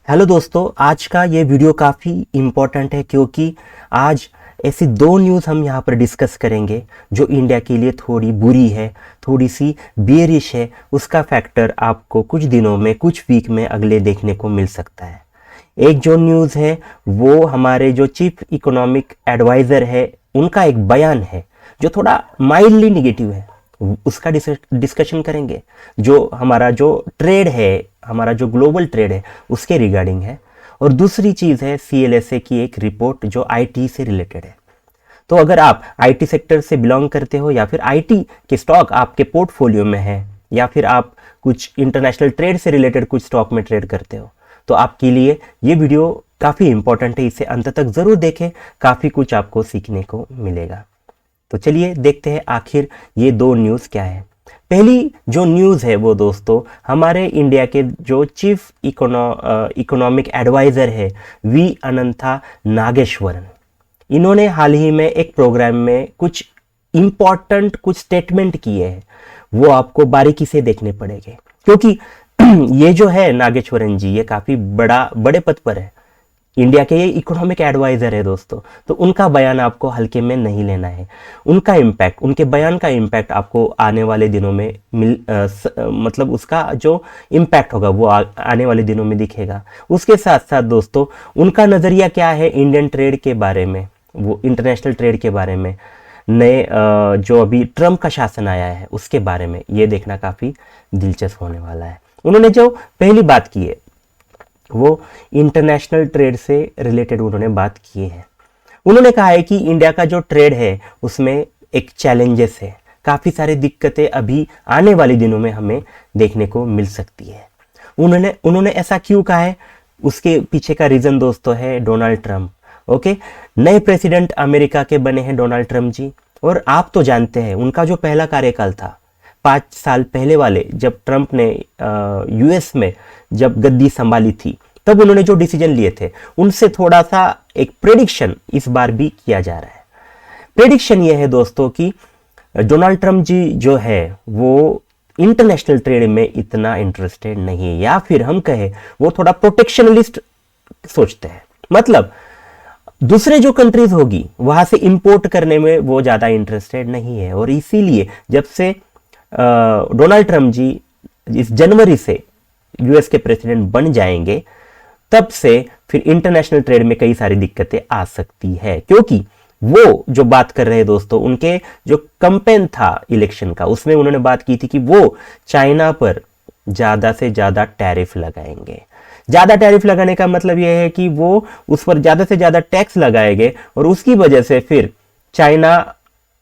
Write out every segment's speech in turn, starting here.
Hello दोस्तों, आज का ये वीडियो काफ़ी इम्पोर्टेंट है क्योंकि आज ऐसी दो न्यूज़ हम यहाँ पर डिस्कस करेंगे जो इंडिया के लिए थोड़ी बुरी है, थोड़ी सी बेयरिश है। उसका फैक्टर आपको कुछ दिनों में, कुछ वीक में अगले देखने को मिल सकता है। एक जो न्यूज़ है वो हमारे जो चीफ इकोनॉमिक एडवाइज़र है उनका एक बयान है जो थोड़ा माइल्डली निगेटिव है, उसका डिस्कशन करेंगे। जो हमारा जो ट्रेड है, हमारा जो ग्लोबल ट्रेड है उसके रिगार्डिंग है। और दूसरी चीज़ है CLSA की एक रिपोर्ट जो IT से रिलेटेड है। तो अगर आप IT सेक्टर से बिलोंग करते हो या फिर IT के स्टॉक आपके पोर्टफोलियो में है या फिर आप कुछ इंटरनेशनल ट्रेड से रिलेटेड कुछ स्टॉक में ट्रेड करते हो तो आपके लिए ये वीडियो काफ़ी इंपॉर्टेंट है। इसे अंत तक ज़रूर देखें, काफ़ी कुछ आपको सीखने को मिलेगा। तो चलिए देखते हैं आखिर ये दो न्यूज़ क्या है। पहली जो न्यूज़ है वो दोस्तों हमारे इंडिया के जो चीफ इकोनॉमिक एडवाइज़र है वी अनंथा नागेश्वरन, इन्होंने हाल ही में एक प्रोग्राम में कुछ इम्पॉर्टेंट कुछ स्टेटमेंट किए हैं। वो आपको बारीकी से देखने पड़ेंगे क्योंकि ये जो है नागेश्वरन जी, ये काफ़ी बड़े पद पर है, इंडिया के ये इकोनॉमिक एडवाइज़र है दोस्तों। तो उनका बयान आपको हल्के में नहीं लेना है। उनका इम्पैक्ट, उनके बयान का इम्पैक्ट आपको आने वाले दिनों में मतलब उसका जो इम्पैक्ट होगा वो आने वाले दिनों में दिखेगा। उसके साथ साथ दोस्तों उनका नज़रिया क्या है इंडियन ट्रेड के बारे में, वो इंटरनेशनल ट्रेड के बारे में, नए जो अभी ट्रम्प का शासन आया है उसके बारे में, ये देखना काफ़ी दिलचस्प होने वाला है। उन्होंने जो पहली बात की है वो इंटरनेशनल ट्रेड से रिलेटेड उन्होंने बात की है। उन्होंने कहा है कि इंडिया का जो ट्रेड है उसमें एक चैलेंजेस है, काफ़ी सारी दिक्कतें अभी आने वाले दिनों में हमें देखने को मिल सकती है। उन्होंने ऐसा क्यों कहा है, उसके पीछे का रीज़न दोस्तों है डोनाल्ड ट्रंप। ओके, नए प्रेसिडेंट अमेरिका के बने हैं डोनाल्ड ट्रंप जी, और आप तो जानते हैं उनका जो पहला कार्यकाल था 5 साल पहले वाले, जब ट्रंप ने US में जब गद्दी संभाली थी तब उन्होंने जो डिसीजन लिए थे उनसे थोड़ा सा एक प्रेडिक्शन इस बार भी किया जा रहा है। प्रेडिक्शन ये है दोस्तों कि डोनाल्ड ट्रंप जी जो है वो इंटरनेशनल ट्रेड में इतना इंटरेस्टेड नहीं है, या फिर हम कहें वो थोड़ा प्रोटेक्शनलिस्ट सोचते हैं। मतलब दूसरे जो कंट्रीज होगी वहां से इंपोर्ट करने में वो ज़्यादा इंटरेस्टेड नहीं है। और इसीलिए जब से डोनाल्ड ट्रंप जी इस जनवरी से US के प्रेसिडेंट बन जाएंगे तब से फिर इंटरनेशनल ट्रेड में कई सारी दिक्कतें आ सकती है, क्योंकि वो जो बात कर रहे हैं दोस्तों, उनके जो कैंपेन था इलेक्शन का उसमें उन्होंने बात की थी कि वो चाइना पर ज़्यादा से ज़्यादा टैरिफ लगाएंगे। ज़्यादा टैरिफ लगाने का मतलब यह है कि वो उस पर ज़्यादा से ज़्यादा टैक्स लगाएंगे और उसकी वजह से फिर चाइना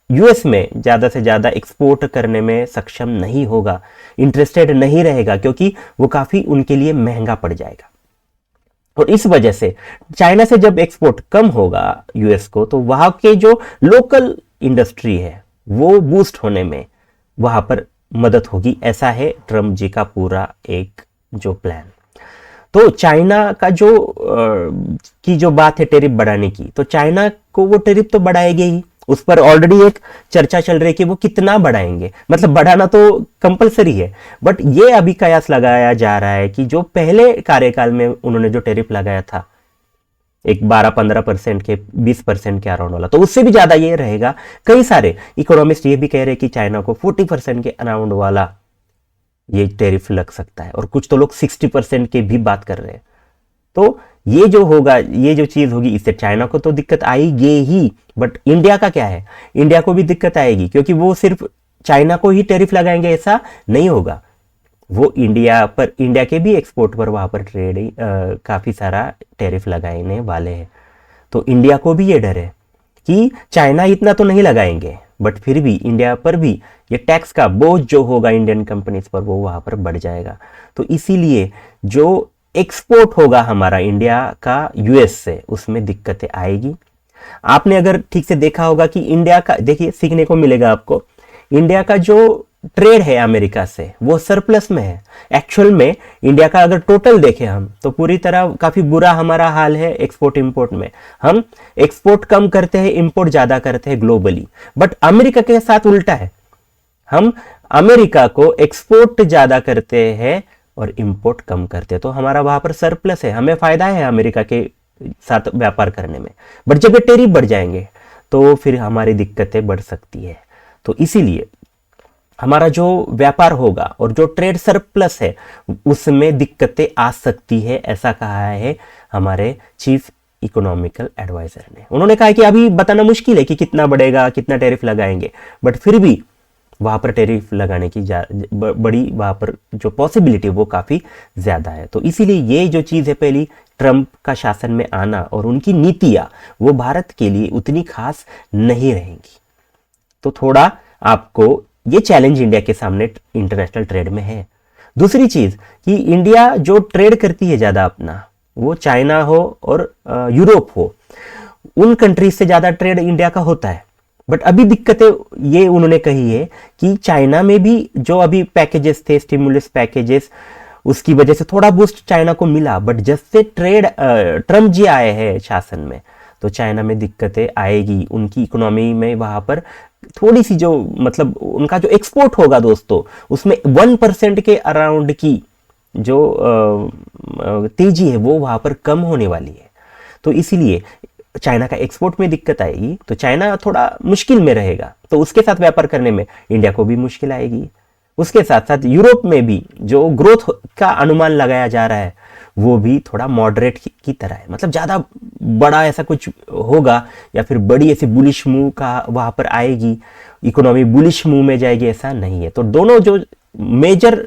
US में ज़्यादा से ज़्यादा एक्सपोर्ट करने में सक्षम नहीं होगा, इंटरेस्टेड नहीं रहेगा, क्योंकि वो काफ़ी उनके लिए महंगा पड़ जाएगा। और इस वजह से चाइना से जब एक्सपोर्ट कम होगा US को तो वहाँ के जो लोकल इंडस्ट्री है वो बूस्ट होने में वहाँ पर मदद होगी। ऐसा है ट्रम्प जी का पूरा एक जो प्लान। तो चाइना का की जो बात है टेरिफ बढ़ाने की, तो चाइना को वो टेरिफ तो बढ़ाएंगे ही। उस पर ऑलरेडी एक चर्चा चल रही है कि वो कितना बढ़ाएंगे, मतलब बढ़ाना तो कंपलसरी है, बट ये अभी कयास लगाया जा रहा है कि जो पहले कार्यकाल में उन्होंने जो टेरिफ लगाया था एक 12-15% के 20% के अराउंड वाला, तो उससे भी ज्यादा ये रहेगा। कई सारे इकोनॉमिस्ट ये भी कह रहे हैं कि चाइना को 40% के अराउंड वाला ये टेरिफ लग सकता है, और कुछ तो लोग 60% के भी बात कर रहे हैं। तो ये जो होगा, ये जो चीज़ होगी, इससे चाइना को तो दिक्कत आएगी ही, बट इंडिया का क्या है, इंडिया को भी दिक्कत आएगी, क्योंकि वो सिर्फ चाइना को ही टैरिफ लगाएंगे ऐसा नहीं होगा। वो इंडिया के भी एक्सपोर्ट पर वहाँ पर ट्रेड काफ़ी सारा टैरिफ लगाने वाले हैं। तो इंडिया को भी ये डर है कि चाइना इतना तो नहीं लगाएंगे, बट फिर भी इंडिया पर भी ये टैक्स का बोझ जो होगा इंडियन कंपनीज पर वो वहाँ पर बढ़ जाएगा। तो इसीलिए जो एक्सपोर्ट होगा हमारा इंडिया का US से, उसमें दिक्कतें आएगी। आपने अगर ठीक से देखा होगा कि इंडिया का, देखिए सीखने को मिलेगा आपको, इंडिया का जो ट्रेड है अमेरिका से वो सरप्लस में है। एक्चुअल में इंडिया का अगर टोटल देखें हम तो पूरी तरह काफी बुरा हमारा हाल है एक्सपोर्ट इंपोर्ट में। हम एक्सपोर्ट कम करते हैं, इंपोर्ट ज्यादा करते हैं ग्लोबली, बट अमेरिका के साथ उल्टा है। हम अमेरिका को एक्सपोर्ट ज्यादा करते हैं और इंपोर्ट कम करते हैं, तो हमारा वहां पर सरप्लस है, हमें फायदा है अमेरिका के साथ व्यापार करने में। बट जब ये टेरिफ बढ़ जाएंगे तो फिर हमारी दिक्कतें बढ़ सकती है। तो इसीलिए हमारा जो व्यापार होगा और जो ट्रेड सरप्लस है उसमें दिक्कतें आ सकती है, ऐसा कहा है हमारे चीफ इकोनॉमिकल एडवाइजर ने। उन्होंने कहा कि अभी बताना मुश्किल है कि कितना बढ़ेगा, कितना टैरिफ लगाएंगे, बट फिर भी वहां पर टैरिफ लगाने की बड़ी वहां पर जो पॉसिबिलिटी वो काफी ज्यादा है। तो इसीलिए ये जो चीज है पहली, ट्रंप का शासन में आना और उनकी नीतियां वो भारत के लिए उतनी खास नहीं रहेंगी। तो थोड़ा आपको ये चैलेंज इंडिया के सामने इंटरनेशनल ट्रेड में है। दूसरी चीज कि इंडिया जो ट्रेड करती है ज्यादा अपना, वो चाइना हो और यूरोप हो, उन कंट्रीज से ज्यादा ट्रेड इंडिया का होता है। बट अभी दिक्कतें ये उन्होंने कही है कि चाइना में भी जो अभी पैकेजेस थे, स्टिमुलस पैकेजेस, उसकी वजह से थोड़ा बूस्ट चाइना को मिला। बट जब से ट्रम्प जी आए हैं शासन में, तो चाइना में दिक्कतें आएगी, उनकी इकोनॉमी में वहां पर थोड़ी सी जो मतलब उनका जो एक्सपोर्ट होगा दोस्तों, उसमें 1% के अराउंड की जो तेजी है वो वहां पर कम होने वाली है। तो इसीलिए चाइना का एक्सपोर्ट में दिक्कत आएगी, तो चाइना थोड़ा मुश्किल में रहेगा, तो उसके साथ व्यापार करने में इंडिया को भी मुश्किल आएगी। उसके साथ साथ यूरोप में भी जो ग्रोथ का अनुमान लगाया जा रहा है वो भी थोड़ा मॉडरेट की तरह है, मतलब ज्यादा बड़ा ऐसा कुछ होगा या फिर बड़ी ऐसी बुलिश मूव का वहां पर आएगी, इकोनॉमी बुलिश मूव में जाएगी, ऐसा नहीं है। तो दोनों जो मेजर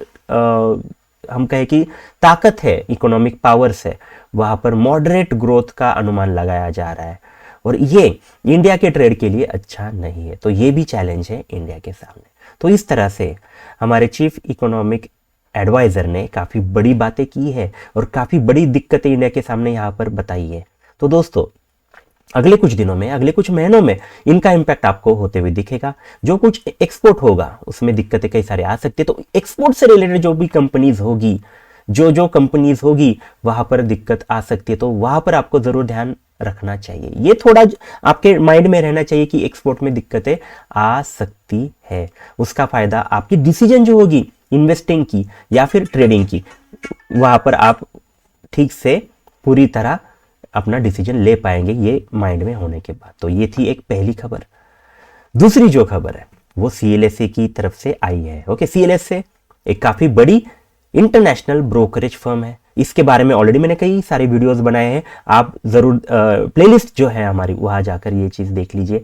हम कहें कि ताकत है, इकोनॉमिक पावर्स है, वहां पर मॉडरेट ग्रोथ का अनुमान लगाया जा रहा है, और ये इंडिया के ट्रेड के लिए अच्छा नहीं है। तो ये भी चैलेंज है इंडिया के सामने। तो इस तरह से हमारे चीफ इकोनॉमिक एडवाइजर ने काफी बड़ी बातें की है और काफी बड़ी दिक्कतें इंडिया के सामने यहां पर बताई है। तो दोस्तों अगले कुछ दिनों में, अगले कुछ महीनों में इनका इंपैक्ट आपको होते हुए दिखेगा। जो कुछ एक्सपोर्ट होगा उसमें दिक्कतें कई सारे आ सकती है, तो एक्सपोर्ट से रिलेटेड जो भी कंपनीज होगी, जो कंपनीज होगी वहां पर दिक्कत आ सकती है, तो वहां पर आपको जरूर ध्यान रखना चाहिए। ये थोड़ा आपके माइंड में रहना चाहिए कि एक्सपोर्ट में दिक्कतें आ सकती है। उसका फायदा आपकी डिसीजन जो होगी इन्वेस्टिंग की या फिर ट्रेडिंग की, वहां पर आप ठीक से पूरी तरह अपना डिसीजन ले पाएंगे, ये माइंड में होने के बाद। तो ये थी एक पहली खबर। दूसरी जो खबर है वो CLSA की तरफ से आई है। ओके, CLSA एक काफी बड़ी इंटरनेशनल ब्रोकरेज फर्म है। इसके बारे में ऑलरेडी मैंने कई सारे वीडियोस बनाए हैं, आप जरूर प्लेलिस्ट जो है हमारी वहां जाकर ये चीज देख लीजिए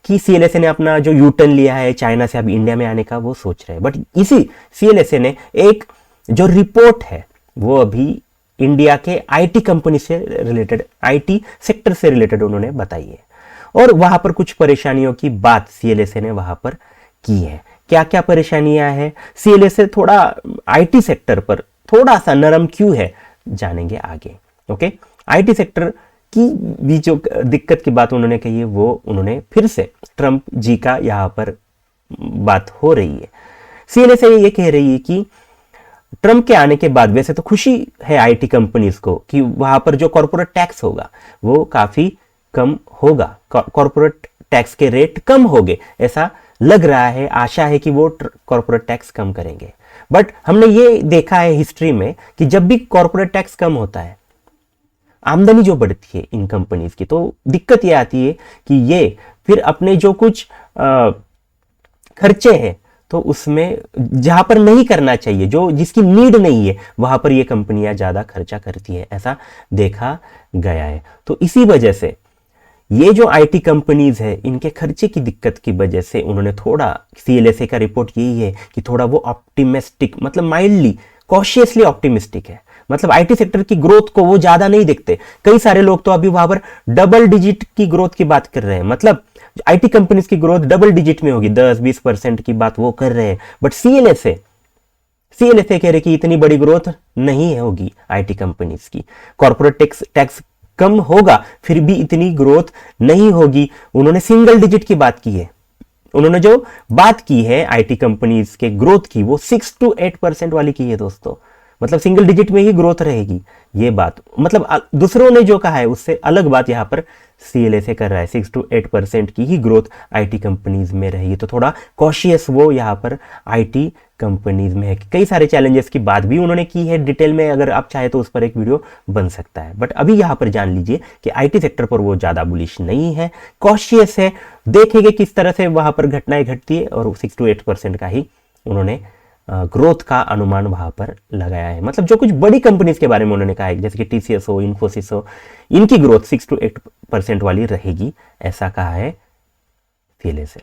कि CLSA ने अपना जो यूटर्न लिया है चाइना से अब इंडिया में आने का, वो सोच रहे हैं। बट इसी CLSA ने एक जो रिपोर्ट है वो अभी इंडिया के IT कंपनी से रिलेटेड, IT सेक्टर से रिलेटेड उन्होंने बताई है, और वहां पर कुछ परेशानियों की बात CLSA ने वहां पर की है। क्या क्या परेशानियां हैं, CLSA थोड़ा IT सेक्टर पर थोड़ा सा नरम क्यों है, जानेंगे आगे। ओके, IT सेक्टर की भी जो दिक्कत की बात उन्होंने कही है वो उन्होंने फिर से ट्रंप जी का यहां पर बात हो रही है। CLSA ये कह रही है कि ट्रंप के आने के बाद वैसे तो खुशी है IT कंपनीज को कि वहां पर जो कॉर्पोरेट टैक्स होगा वो काफी कम होगा, कॉर्पोरेट टैक्स के रेट कम होंगे, ऐसा लग रहा है, आशा है कि वो कॉर्पोरेट टैक्स कम करेंगे। बट हमने ये देखा है हिस्ट्री में कि जब भी कॉर्पोरेट टैक्स कम होता है, आमदनी जो बढ़ती है इन कंपनीज की, तो दिक्कत ये आती है कि ये फिर अपने जो कुछ खर्चे हैं तो उसमें जहां पर नहीं करना चाहिए, जो जिसकी नीड नहीं है, वहां पर ये कंपनियां ज्यादा खर्चा करती है, ऐसा देखा गया है। तो इसी वजह से ये जो IT कंपनीज है इनके खर्चे की दिक्कत की वजह से उन्होंने थोड़ा, CLSA का रिपोर्ट यही है कि थोड़ा वो ऑप्टिमिस्टिक, मतलब माइल्डली कॉशियसली ऑप्टिमिस्टिक है, मतलब IT सेक्टर की ग्रोथ को वो ज्यादा नहीं देखते। कई सारे लोग तो अभी वहां पर डबल डिजिट की ग्रोथ की बात कर रहे हैं, मतलब IT कंपनीज की ग्रोथ डबल डिजिट में होगी, 10-20% की बात वो कर रहे हैं। बट CLSA कह रहे कि इतनी बड़ी ग्रोथ नहीं होगी IT कंपनीज की, कॉर्पोरेट टैक्स कम होगा फिर भी इतनी ग्रोथ नहीं होगी। उन्होंने सिंगल डिजिट की बात की है, उन्होंने जो बात की है IT कंपनीज के ग्रोथ की वो 6 to 8% वाली की है दोस्तों, मतलब सिंगल डिजिट में ही ग्रोथ रहेगी। ये बात मतलब दूसरों ने जो कहा है उससे अलग बात यहां पर CLA से कर रहा है, 6 to 8% की ही ग्रोथ आईटी कंपनीज में रहेगी। तो थोड़ा कॉशियस वो यहाँ पर आईटी कंपनीज में है। कई सारे चैलेंजेस की बात भी उन्होंने की है डिटेल में, अगर आप चाहे तो उस पर एक वीडियो बन सकता है। बट अभी यहाँ पर जान लीजिए कि आईटी सेक्टर पर वो ज़्यादा बुलिश नहीं है, कॉशियस है। देखेंगे किस तरह से वहाँ पर घटनाएं घटती है, और 6 to 8% का ही उन्होंने ग्रोथ का अनुमान वहां पर लगाया है। मतलब जो कुछ बड़ी कंपनीज के बारे में उन्होंने कहा है, जैसे कि TCS हो, इन्फोसिस हो, इनकी ग्रोथ 6 to 8% वाली रहेगी, ऐसा कहा है CLA से।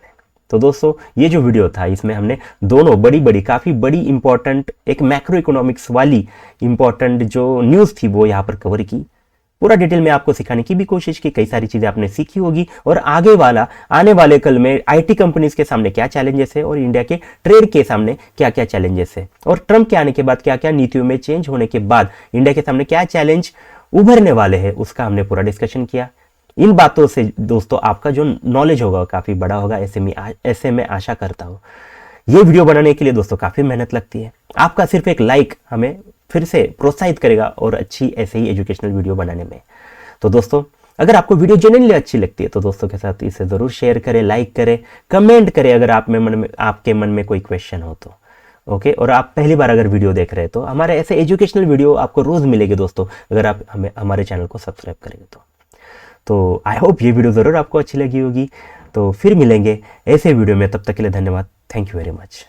तो दोस्तों ये जो वीडियो था, इसमें हमने दोनों बड़ी काफ़ी बड़ी इंपॉर्टेंट एक मैक्रो इकोनॉमिक्स वाली इंपॉर्टेंट जो न्यूज़ थी वो यहाँ पर कवर की। पूरा डिटेल में आपको सिखाने की भी कोशिश की, कई सारी चीज़ें आपने सीखी होगी, और आने वाले कल में आईटी कंपनीज के सामने क्या चैलेंजेस है, और इंडिया के ट्रेड के सामने क्या क्या चैलेंजेस है, और ट्रंप के आने के बाद क्या क्या नीतियों में चेंज होने के बाद इंडिया के सामने क्या चैलेंज उभरने वाले हैं, उसका हमने पूरा डिस्कशन किया। इन बातों से दोस्तों आपका जो नॉलेज होगा काफ़ी बड़ा होगा, ऐसे मैं आशा करता हूँ। ये वीडियो बनाने के लिए दोस्तों काफ़ी मेहनत लगती है, आपका सिर्फ एक लाइक हमें फिर से प्रोत्साहित करेगा और अच्छी ऐसे ही एजुकेशनल वीडियो बनाने में। तो दोस्तों अगर आपको वीडियो जेन्युइनली अच्छी लगती है तो दोस्तों के साथ इसे ज़रूर शेयर करें, लाइक करें, कमेंट करें अगर आपके मन में कोई क्वेश्चन हो तो। ओके, और आप पहली बार अगर वीडियो देख रहे हैं तो हमारे ऐसे एजुकेशनल वीडियो आपको रोज़ मिलेगी दोस्तों, अगर आप हमारे चैनल को सब्सक्राइब करेंगे तो आई होप ये वीडियो ज़रूर आपको अच्छी लगी होगी। तो फिर मिलेंगे ऐसे वीडियो में, तब तक के लिए धन्यवाद। Thank you very much.